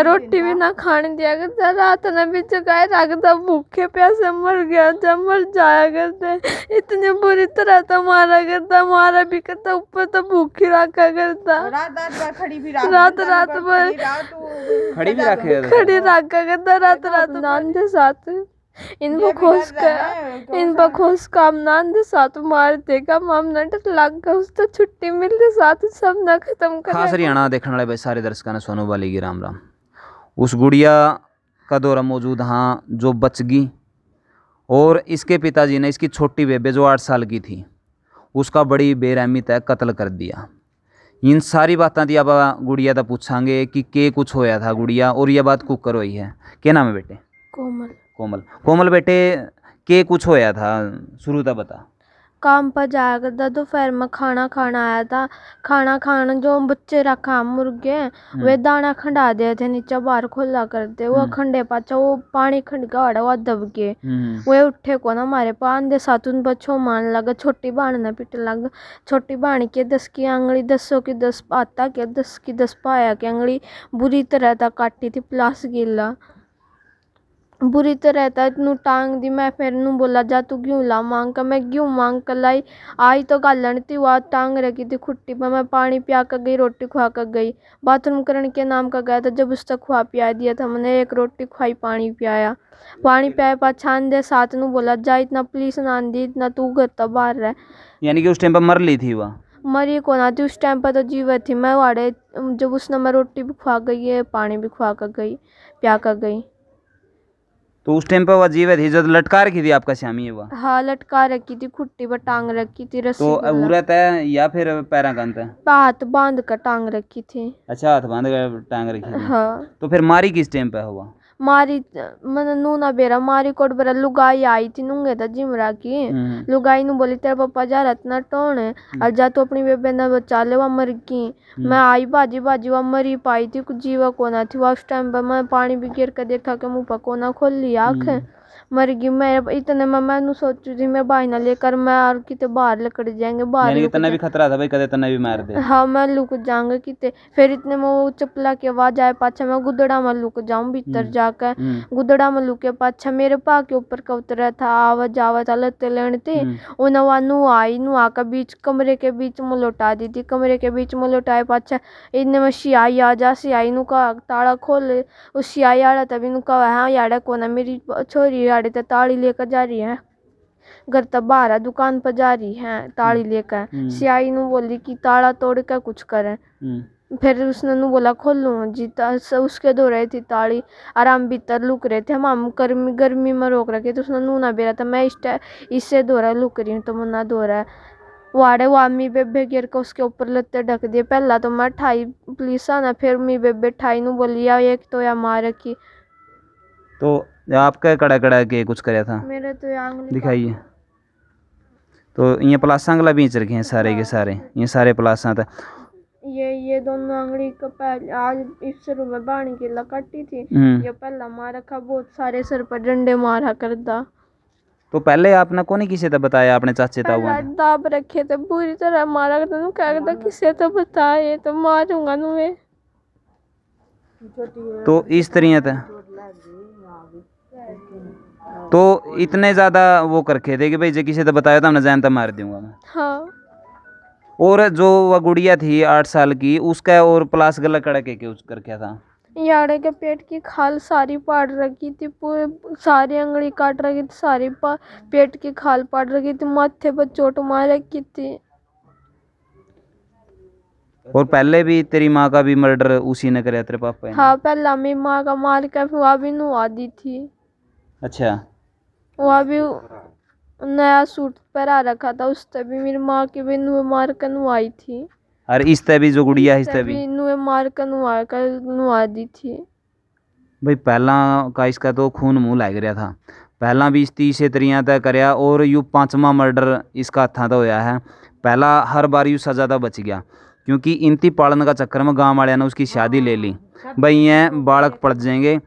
रोटी भी ना खाने दिया करता, रात ने भी जगाए रखता, भूखे प्यासे मर गया जब मर जाया करते। इतनी बुरी तरह तो मारा करता, मारा भी करता, ऊपर तो भूखी रखा करता। रात रात भर खड़ी भी रखे खड़ी रखा करता, रात रात नांदे साथ इनको खोस काम नांदे साथ मार देगा मामला लग गया। उस तो छुट्टी मिलती साथ सब ना खत्म कर। खास हरियाणा देखने वाले भाई सारे दर्शकों ने सोनू वाली की राम राम। उस गुड़िया का दौरा मौजूद हाँ जो बच गई, और इसके पिताजी ने इसकी छोटी बेबे जो 8 साल की थी उसका बड़ी बेरहमी तय कत्ल कर दिया। इन सारी बातें थी अब गुड़िया तो पूछांगे कि के कुछ होया था गुड़िया, और यह बात कुकर हुई है। क्या नाम है बेटे? कोमल। कोमल। कोमल बेटे के कुछ होया था शुरू तक बता। काम पर जाया करता, दोपहर में खाना खाना आया था। खाना खाना जो बच्चे रखा मुर्गे वे दाना खंडा दे थे नीचे बाहर खोला करते, वो खंडे पाचा वो पानी खंड का वो दब के वे उठे को ना हमारे पान दे साथ उन बच्चों मान लगा। छोटी बाण ने पिट लगा। छोटी बाण के 10 की आंगली 10 की 10 आता के 10 की 10 पाया की आंगली बुरी तरह तक काटी थी, प्लास गिला बुरी तरह तक नू टांग दी। मैं फिर नू बोला जा तू क्यों ला मांग कर, मैं क्यों मांग कर लाई। आई तो गालन थी वह टांग रखी थी खुट्टी पर। मैं पानी पिया कर गई, रोटी खुआ कर गई, बाथरूम करने के नाम का गया था। जब उस तक खुआ पिया दिया था मैंने, एक रोटी खुआई पानी पियाया। पानी पियाया पाछान दे साथ नू बोला जा इतना पुलिस ना दी इतना तू घर तो बाहर रह। यानी कि उस टाइम पर मर ली थी वह? मरी को ना थी उस टाइम पर तो जीवित थी। मैं वाड़े जब उसने मैं रोटी भी खुआ गई है पानी भी खुआ कर गई पिया कर गई। तो उस टाइम पर वह जीवित थी जब लटका रखी थी आपका श्यामी वह? हाँ लटका रखी थी खुट्टी पर टांग रखी थी रस्सी। तो औरत है या फिर पैरा गंत है? हाथ बांध कर टांग रखी थी। अच्छा हाथ बांध कर टांग रखी थी। हाँ। तो फिर मारी किस टाइम पे हुआ? मारी मैंने नूना बेरा मारी कोट बरा लुगाई आई थी नूंगे था जिमरा की। लुगाई नु बोली तेरा पापा जा रहा टोन है और जा तू अपनी बेबे ने बचा ले वह मर गई। मैं आई बाजी बाजी वह मरी पाई थी कुछ जीवा को ना थी। वह उस टाइम पर मैं पानी भी गिर कर देखा के मुँह पर कोना खोल लिया आँख मर गई। मैं इतने में मैं सोचू थी मैं भाई ना लेकर मैं और कितने बाहर लकड़ जाएंगे बाहर। इतना भी खतरा था भाई कदे तना भी मार दे। हाँ मैं लुक जाऊंगा कितने। फिर इतने में वो चपला के आवाज आए पाछा मैं गुदड़ा में लुक जाऊं भीतर जाकर। गुदड़ा में लुके पाछा मेरे पा के ऊपर का उतरा था आवाज आवाज लते लेने थे। उन्हें नू आई नू आकर बीच कमरे के बीच में लौटा दी थी। कमरे के बीच में लौटाए पाछा इतने में सियाई आ जा। सियाई नू का ताला खोल उस सियाई आड़ा तभी नू कहा हाँ याड़ा को ना मेरी छोरी याड़े तो ताड़ी लेकर जा रही है घर तब बाहर दुकान पर जा रही है ताड़ी लेकर। सियाई नू बोली कि ताला तोड़ कर कुछ करे। फिर उसने नू बोला खोलूँ जीता उसके दो रही थी ताड़ी आराम भीतर लुक रहे थे हम गर्मी में रोक रखे तो उसने नू ना बेरा था। मैं इससे दो रहा लुक रही हूँ तो मना दो रहा है वाड़े वो मी बेबे गिर के उसके ऊपर लत्ते ढक दिए। पहला तो मैं ठाई पुलिस आना फिर मी बेबे ठाई नू बोली या एक तो या मार रखी। तो आपका कड़ा कड़ा के कुछ कराया था? मेरे तो आंगली दिखाइए। तो ये प्लासा गला बीच रखे हैं सारे के सारे ये सारे प्लासा था। ये दोनों आंगली का पहले आज इस सर में बाणी की काटी थी। ये पहला मार रखा बहुत सारे सर पर डंडे मारा करता। तो पहले आपने कौन किसे तो बताया अपने चाचे ताऊ? दाब रखे थे बुरी तरह मारा करता नु क्या करता किसे तो बताए तो मारूंगा नु मैं। तो इस तरह था तो इतने ज्यादा वो करके थे कि भाई जे किसी तो बताया था हमने जानता मार दूंगा मैं। हाँ। और जो वह गुड़िया थी 8 साल की उसका और प्लास गला कड़ा के उस कर क्या था? याड़े के पेट की खाल सारी पाड़ रखी थी पूरे सारी अंगड़ी काट रखी थी सारी पेट की खाल पाड़ रखी थी माथे पर चोट मार रखी थी। और पहले भी तेरी माँ का भी मर्डर उसी ने कराया तेरे पापा ने? हाँ पहला मेरी माँ का मार कर वह भी नुआ दी थी। अच्छा। वह भी नया सूट पहरा रखा था उस तभी मेरी माँ की भी नुए मार कर नुआई थी। और इस तभी जो गुड़िया इस तभी नुए मार कर नुआ दी थी। भाई पहला का इसका तो खून मुंह लग रहा था। पहला भी इस 30 तरिया तय करया और यू 5वां मर्डर इसका हथा तो होया है। पहला हर बार यू सजा तो बच गया क्योंकि इनती पालन का चक्कर में गाँव वाले ने उसकी शादी ले ली। भाई ये बालक पड़ जाएंगे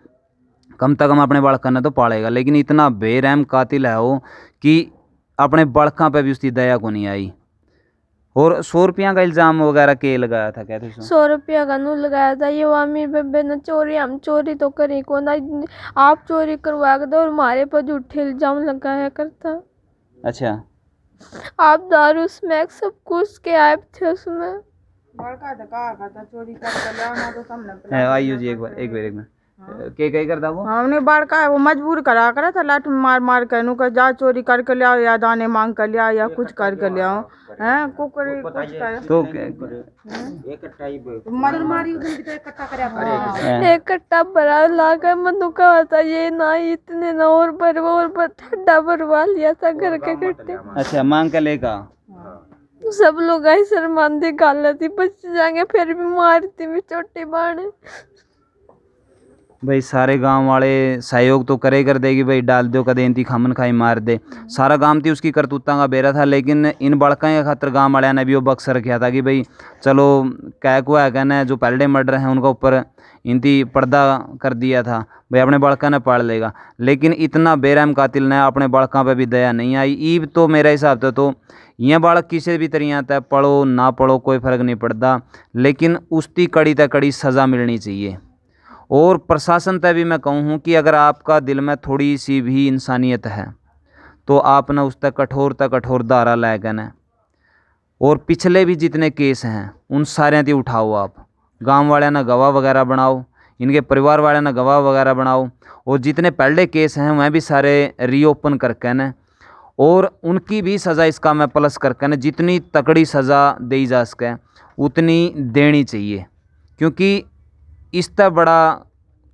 कम से कम अपने बालक ने तो पालेगा, लेकिन इतना बेरहम कातिल है वो कि अपने बालकों पे भी उसकी दया को नहीं आई। और 100 रुपया का इल्जाम वगैरह के लगाया था, कहते 100 रुपया का नू लगाया था। ये वामी बेबे ने चोरी, हम चोरी तो करी को ना, आप चोरी करवा दो और हमारे पर झूठे इल्जाम लगाया करता। अच्छा, आप दारू स्मैक सब कुछ के आए थे उसमें। चोरी कर आइयो जी, एक बार के करता वो हमने बाढ़ का वो मजबूर करा था, लाठ मार मार कर नु कर जा चोरी करके ले आओ, या दाने मांग कर ले आओ, या कुछ करके ले आओ, हैं कुछ कर तो मारी इकट्ठा करे एक कट्टा भरा लाकर मनु का होता ये ना, इतने ना और पर ठंडा भरवा लिया था घर के कट्टे। अच्छा, मांग का लेका सब लोग आई शर्मांदे गाला थी, बच जाएंगे फिर भी मारती भी चोटी बाण। भाई सारे गांव वाले सहयोग तो करे कर देगी भाई, डाल दो कदे इंती खामन खाई मार दे, सारा गांव थी उसकी करतूता का बेरा था। लेकिन इन बड़का के खातर गांव वाले ने भी वो बक्स रखा था कि भाई चलो कह को है कहना जो पहले मर्डर हैं उनका ऊपर इनती पर्दा कर दिया था, भाई अपने बड़का ने पाड़ लेगा। लेकिन इतना बेरहम कातिल ने अपने बड़का पे भी दया नहीं आई। ईब तो मेरे हिसाब से तो यह बालक किसी भी तरीके आता है, पढ़ो ना पढ़ो कोई फ़र्क नहीं पड़ता, लेकिन उसकी कड़ी तक कड़ी सज़ा मिलनी चाहिए। और प्रशासन तक भी मैं कहूँ कि अगर आपका दिल में थोड़ी सी भी इंसानियत है तो आप ना उस तक कठोर धारा लाएगा न। और पिछले भी जितने केस हैं उन सारे ती उठाओ, आप गांव वाले ना गवाह वगैरह बनाओ, इनके परिवार वाले ना गवाह वगैरह बनाओ, और जितने पहले केस हैं वह भी सारे रीओपन करके न, और उनकी भी सज़ा इसका मैं प्लस करके न जितनी तकड़ी सज़ा दी जा सके उतनी देनी चाहिए। क्योंकि इससे बड़ा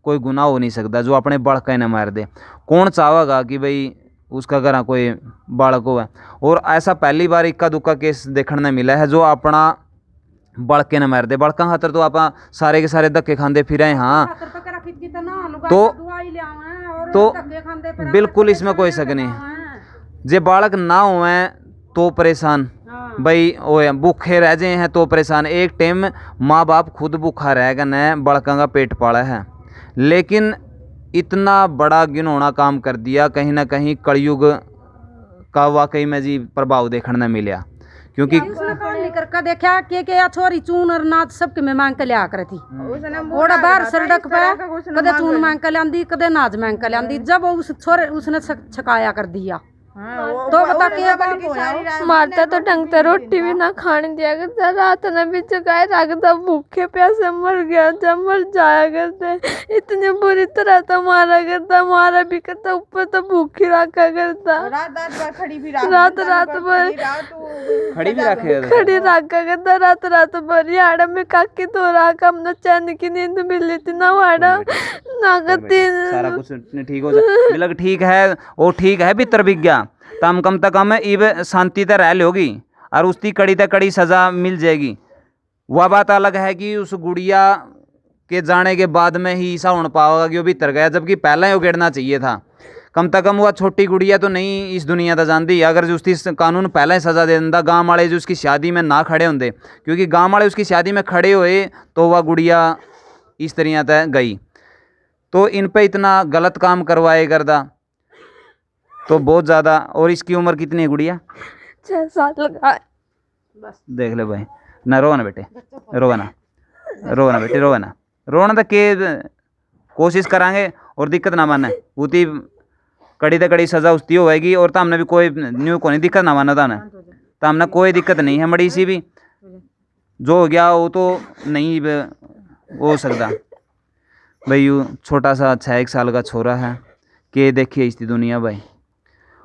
कोई गुनाह हो नहीं सकता जो अपने बालका ने मार दे। कौन चाहेगा कि भाई उसका घर कोई बालक हो। और ऐसा पहली बार इक्का दुक्का केस देखने मिला है जो अपना बालके ने मार दे। बालका खातर तो आप सारे के सारे धक्के खाते फिर हैं। हाँ, तो बिल्कुल इसमें कोई शक नहीं। जे बालक ना हो तो परेशान, भाई वो भूखे रह जाए हैं तो परेशान। एक टाइम माँ बाप खुद भूखा रहेगा न, बड़का का पेट पाला है, लेकिन इतना बड़ा घिनौना काम कर दिया। कहीं ना कहीं कलयुग का वाकई में जी प्रभाव देखने मिला। क्योंकि उसने काम नहीं करके देखा के छोरी चून और नाच सबके में मांग के लिया करती, ओड़ा बाहर सड़क पे कदे चून मांग के लांदी कदे नाच मांग के लांदी। जब उस छोरे उसने छकाया कर दिया तो बता के मारता तो ढंग से रोटी भी ना खाने दिया करता, रात ने भी जगाए रखता, भूखे प्यासे मर गया जब मर जाया करते। इतने बुरी तरह तो मारा करता, मारा भी करता, ऊपर तो भूखी रखा करता, रात खड़ी भी रात भर खड़ी रखा करता, रात भर याड़ा में काकी तो रहा हमने चैन की नींद मिली थी ना वाड़ा ना करती। सारा कुछ ठीक हो जाए, ठीक है वो ठीक है भीतर विज्ञा तम कम तक हम इब शांति से रह लोगी और उसकी कड़ी तक कड़ी सज़ा मिल जाएगी। वह बात अलग है कि उस गुड़िया के जाने के बाद में ही ऐसा होने पाएगा कि वो भीतर गया, जबकि पहले ही उगेड़ना चाहिए था। कम से कम वह छोटी गुड़िया तो नहीं इस दुनिया तक जानती। अगर जो उसकी कानून पहले ही सज़ा दे देता, गाँव वाले जो उसकी शादी में ना खड़े होंगे, क्योंकि गाँव वाले उसकी शादी में खड़े हुए तो वह गुड़िया इस तरीके तक गई। तो इन पे इतना गलत काम करवाए करदा तो बहुत ज़्यादा। और इसकी उम्र कितनी है गुड़िया? 6 साल लगा। देख ले भाई, ना रो ना बेटे, रो ना बेटे, रो ना, रोना तो के कोशिश करांगे और दिक्कत ना माने उती कड़ी तो कड़ी सज़ा उसकी होएगी। और तो हमने भी कोई न्यू को नहीं दिक्कत ना माना था, तो हमने कोई दिक्कत नहीं है। मड़ी सी भी जो हो गया वो तो नहीं हो सकता भाई। यू छोटा सा 6 साल का छोरा है के देखिए इसकी दुनिया भाई।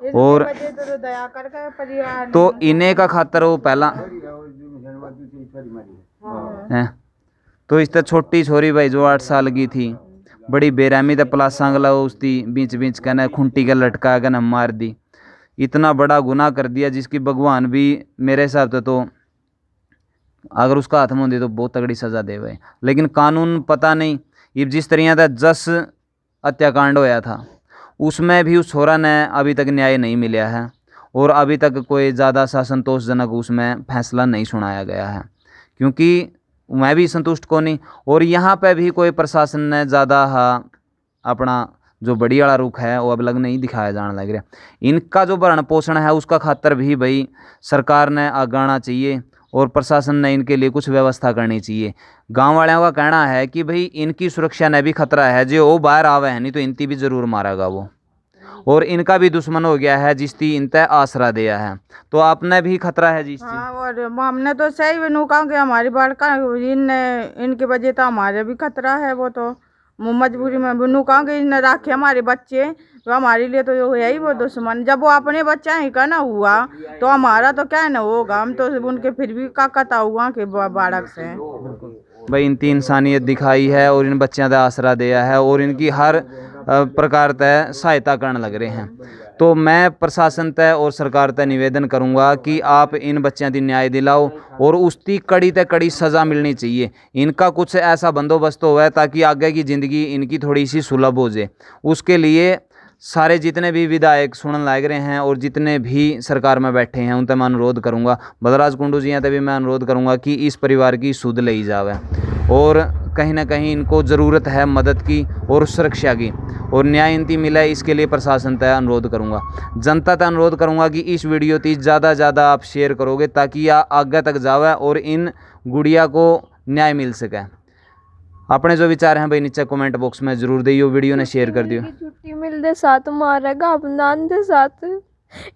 और तो इन्हें का खातर वो पहला है तो इस छोटी छोरी भाई जो 8 साल की थी, बड़ी बेरहमी तो प्लासा गला उसकी बीच बीच कहना खुंटी का लटका कर न मार दी। इतना बड़ा गुनाह कर दिया जिसकी भगवान भी मेरे हिसाब से तो अगर उसका हाथ में होती तो बहुत तगड़ी सज़ा दे भाई। लेकिन कानून पता नहीं, ये जिस तरीके का जस हत्याकांड होया था उसमें भी उस छोरा ने अभी तक न्याय नहीं मिला है, और अभी तक कोई ज़्यादा सा संतोषजनक उसमें फैसला नहीं सुनाया गया है। क्योंकि मैं भी संतुष्ट को नहीं, और यहाँ पे भी कोई प्रशासन ने ज़्यादा अपना जो बड़ी वाला रुख है वो अब लग नहीं दिखाया जाने लग रहा। इनका जो भरण पोषण है उसका खातर भी भाई सरकार ने आगाना चाहिए। और प्रशासन ने इनके लिए कुछ व्यवस्था करनी चाहिए। गांव वालों का कहना है कि भाई इनकी सुरक्षा ने भी खतरा है, जो वो बाहर आवे है नहीं तो इनती भी जरूर मारेगा वो, और इनका भी दुश्मन हो गया है जिसती इनते आसरा दिया है, तो आपने भी खतरा है जिस हाँ, और हमने तो सही भी कहा कि हमारी बाढ़ का इनकी वजह तो हमारे भी खतरा है। वो तो मजबूरी में नू कहा कि इनने रखे हमारे बच्चे, तो हमारे लिए तो है ही वो दुश्मन। जब वो अपने बच्चा ही का ना हुआ तो हमारा तो क्या है ना होगा, हम तो उनके फिर भी का कता हुआ कि बाढ़ से भाई इनकी इंसानियत दिखाई है और इन बच्चों का आसरा दिया है और इनकी हर प्रकार तय सहायता करने लग रहे हैं। तो मैं प्रशासन तय और सरकार तय निवेदन करूंगा कि आप इन बच्चों की न्याय दिलाओ और उसकी कड़ी तय कड़ी सज़ा मिलनी चाहिए। इनका कुछ ऐसा बंदोबस्त हो है ताकि आगे की ज़िंदगी इनकी थोड़ी सी सुलभ हो जाए। उसके लिए सारे जितने भी विधायक सुनने लग रहे हैं और जितने भी सरकार में बैठे हैं उनसे मैं अनुरोध करूंगा, बलराज कुंडू जी हैं भी मैं अनुरोध करूंगा कि इस परिवार की सुध ली जावे और कहीं ना कहीं इनको ज़रूरत है मदद की और सुरक्षा की और न्याय इनती मिले, इसके लिए प्रशासन तय अनुरोध करूंगा। जनता तय अनुरोध करूंगा कि इस वीडियो ती ज़्यादा ज़्यादा आप शेयर करोगे ताकि यह आगे तक जावे और इन गुड़िया को न्याय मिल सके। अपने जो विचार हैं भाई नीचे कमेंट बॉक्स में जरूर दियो, वीडियो ने शेयर कर दियो। छुट्टी मिलते साथ मारेगा अपनान दे साथ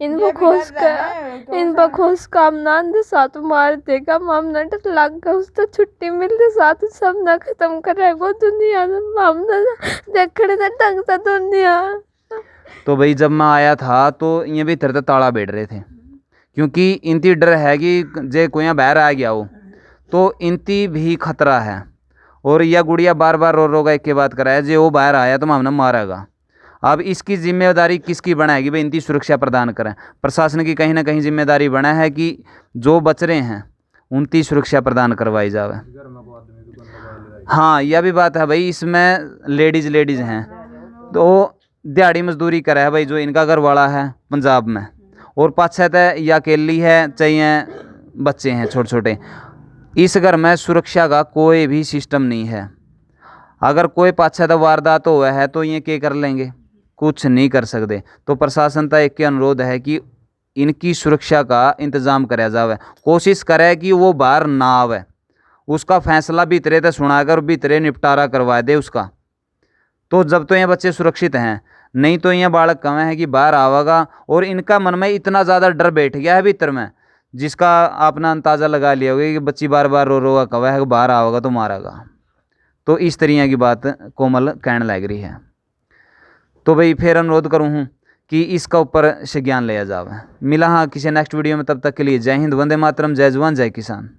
इन पर खोस कामनान दे साथ मार देगा मामना डर लग गया उस तो छुट्टी मिलते साथ सब ना खत्म करेगा दुनिया मामना देखने का ढंग सा दुनिया। तो भाई जब मैं आया था तो ये भी तरह ताला बैठ रहे थे क्योंकि इनती डर है कि जे कोई यहाँ बाहर आ गया हो तो इनती भी खतरा है और यह गुड़िया बार बार रो रो का एक के बात कराया जे वो बाहर आया तो मामला मारेगा। अब इसकी जिम्मेदारी किसकी बनाएगी भाई, इनकी सुरक्षा प्रदान करें। प्रशासन की कहीं ना कहीं जिम्मेदारी बना है कि जो बच रहे हैं उनकी सुरक्षा प्रदान करवाई जावे। हाँ यह भी बात है भाई, इसमें लेडीज़ हैं तो दिहाड़ी मजदूरी करे है भाई, जो इनका घर वाला है पंजाब में और पाछे तय या अकेली है चाहिए बच्चे हैं छोटे छोटे। इस घर में सुरक्षा का कोई भी सिस्टम नहीं है। अगर कोई पाछे तय वारदात हुआ है तो ये क्या कर लेंगे, कुछ नहीं कर सकते। तो प्रशासन का एक अनुरोध है कि इनकी सुरक्षा का इंतज़ाम कराया जावे, कोशिश करे कि वो बाहर ना आवे, उसका फैसला भीतरे तक सुनाकर भीतरे निपटारा करवा दे उसका। तो जब तो ये बच्चे सुरक्षित हैं, नहीं तो ये बालक कहें है कि बाहर आवेगा और इनका मन में इतना ज़्यादा डर बैठ गया है भीतर में जिसका आपने अंदाज़ा लगा लिया होगा कि बच्ची बार बार रो रो कहा है कि बाहर आवेगा तो मारेगा। तो इस तरीके की बात कोमल कहने लग रही है। तो भाई फिर अनुरोध करूँ हूँ कि इसका ऊपर से ज्ञान लिया जावे। मिला हाँ किसी नेक्स्ट वीडियो में, तब तक के लिए जय हिंद, वंदे मातरम, जय जवान जय किसान।